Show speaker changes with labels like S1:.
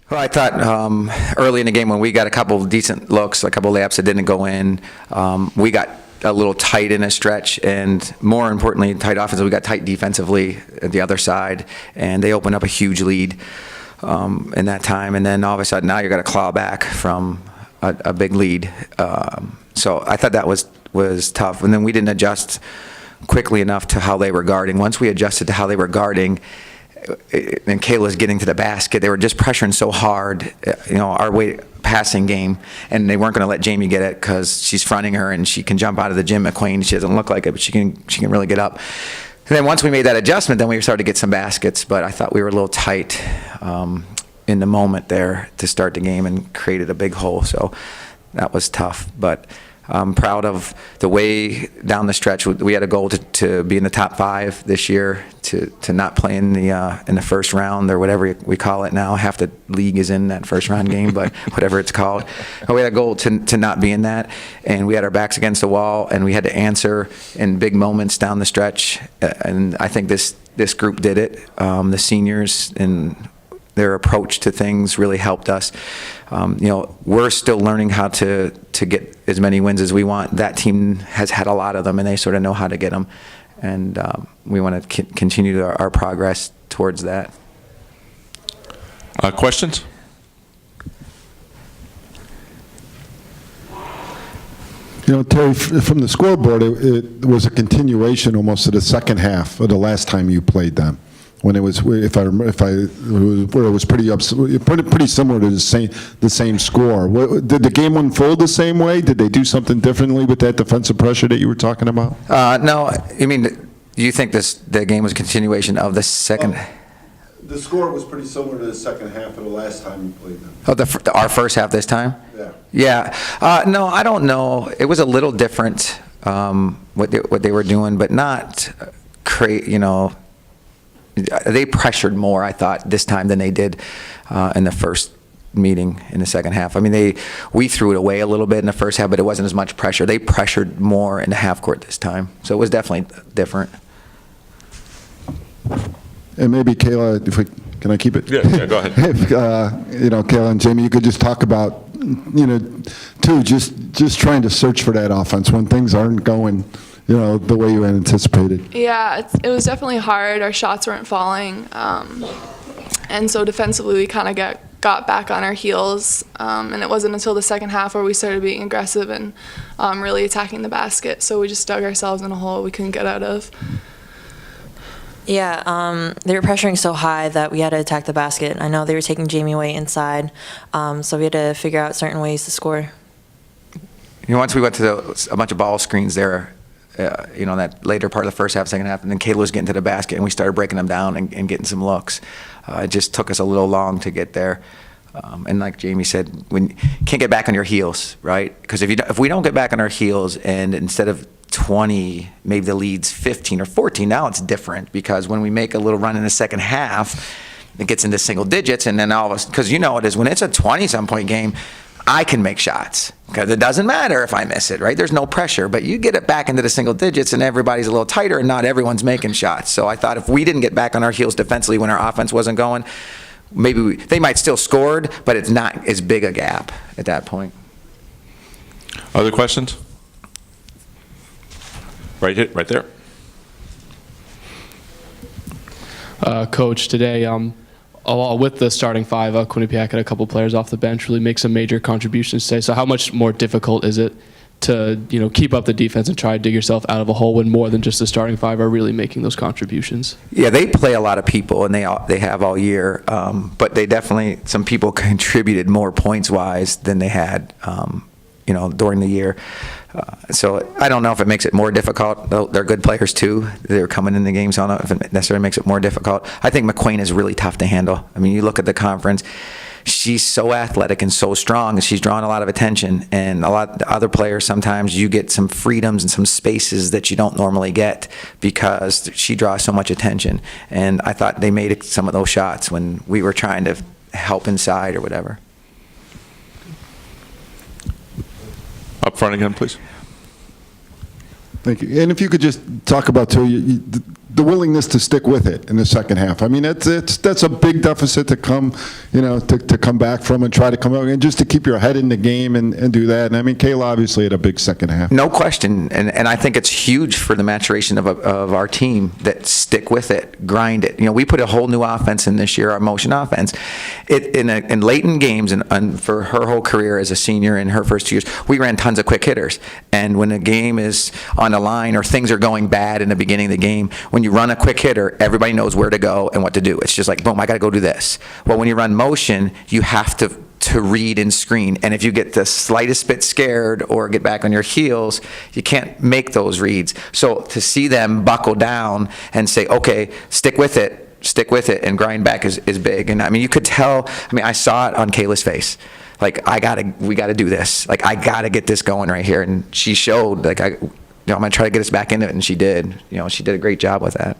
S1: Well, I thought early in the game when we got a couple of decent looks, a couple of layups that didn't go in, we got a little tight in a stretch, and more importantly, tight offensively. We got tight defensively at the other side, and they opened up a huge lead in that time. And then all of a sudden, now you got to claw back from a big lead. So I thought that was tough. And then we didn't adjust quickly enough to how they were guarding. Once we adjusted to how they were guarding, and Kayla's getting to the basket, they were just pressuring so hard, our passing game, and they weren't going to let Jamie get it because she's fronting her and she can jump out of the gym. McQueen, she doesn't look like it, but she can really get up. And then once we made that adjustment, then we started to get some baskets, but I thought we were a little tight in the moment there to start the game and created a big hole, so that was tough. But I'm proud of the way down the stretch. We had a goal to be in the top 5 this year, to not play in the first round or whatever we call it now. Half the league is in that first round game, but whatever it's called. But we had a goal to not be in that, and we had our backs against the wall, and we had to answer in big moments down the stretch. And I think this group did it. The seniors and their approach to things really helped us. We're still learning how to get as many wins as we want. That team has had a lot of them, and they sort of know how to get them. And we want to continue our progress towards that.
S2: Questions?
S3: Terry, from the scoreboard, it was a continuation almost of the second half of the last time you played them. When it was, where it was pretty similar to the same score. Did the game unfold the same way? Did they do something differently with that defensive pressure that you were talking about?
S1: No, do you think the game was a continuation of the second?
S3: The score was pretty similar to the second half of the last time you played them.
S1: Oh, our first half this time?
S3: Yeah.
S1: Yeah. No, I don't know. It was a little different what they were doing, but not they pressured more, I thought, this time than they did in the first meeting in the second half. We threw it away a little bit in the first half, but it wasn't as much pressure. They pressured more in the half court this time, so it was definitely different.
S3: And maybe Kayla, can I keep it?
S2: Yeah, go ahead.
S3: Kayla and Jamie, you could just talk about, too, just trying to search for that offense when things aren't going the way you anticipated.
S4: Yeah, it was definitely hard. Our shots weren't falling. And so defensively, we kind of got back on our heels. And it wasn't until the second half where we started being aggressive and really attacking the basket. So we just dug ourselves in a hole we couldn't get out of.
S5: Yeah, they were pressuring so high that we had to attack the basket. I know they were taking Jamie away inside, so we had to figure out certain ways to score.
S1: Once we went to a bunch of ball screens there, that later part of the first half, second half, and then Kayla was getting to the basket, and we started breaking them down and getting some looks. It just took us a little long to get there. And like Jamie said, you can't get back on your heels, right? Because if we don't get back on our heels, and instead of 20, maybe the lead's 15 or 14, now it's different, because when we make a little run in the second half, it gets into single digits, and then all of us, because it is, when it's a 20-some point game, I can make shots, because it doesn't matter if I miss it, right? There's no pressure, but you get it back into the single digits and everybody's a little tighter and not everyone's making shots. So I thought if we didn't get back on our heels defensively when our offense wasn't going, maybe they might still scored, but it's not as big a gap at that point.
S2: Other questions? Right there.
S6: Coach, today, with the starting 5, Quinnipiac had a couple players off the bench really make some major contributions today. So how much more difficult is it to keep up the defense and try to dig yourself out of a hole when more than just the starting 5 are really making those contributions? Yeah,
S1: they play a lot of people, and they have all year. But they definitely, some people contributed more points-wise than they had during the year. So I don't know if it makes it more difficult. They're good players too. They're coming in the games. So I don't know if it necessarily makes it more difficult. I think McQueen is really tough to handle. You look at the conference. She's so athletic and so strong, and she's drawing a lot of attention. And a lot of the other players, sometimes you get some freedoms and some spaces that you don't normally get because she draws so much attention. And I thought they made some of those shots when we were trying to help inside or whatever.
S2: Up front again, please.
S3: Thank you. And if you could just talk about, too, the willingness to stick with it in the second half. I mean, that's a big deficit to come, to come back from and try to come out and just to keep your head in the game and do that. And I mean, Kayla obviously had a big second half.
S1: No question, and I think it's huge for the maturation of our team that stick with it, grind it. We put a whole new offense in this year, our motion offense. In late in games, and for her whole career as a senior in her first 2 years, we ran tons of quick hitters. And when the game is on the line or things are going bad in the beginning of the game, when you run a quick hitter, everybody knows where to go and what to do. It's just like, boom, I got to go do this. Well, when you run motion, you have to read and screen. And if you get the slightest bit scared or get back on your heels, you can't make those reads. So to see them buckle down and say, okay, stick with it and grind back is big. And I mean, you could tell, I saw it on Kayla's face. Like, we got to do this. Like, I got to get this going right here. And she showed, like, I'm going to try to get us back into it. And she did. She did a great job with that.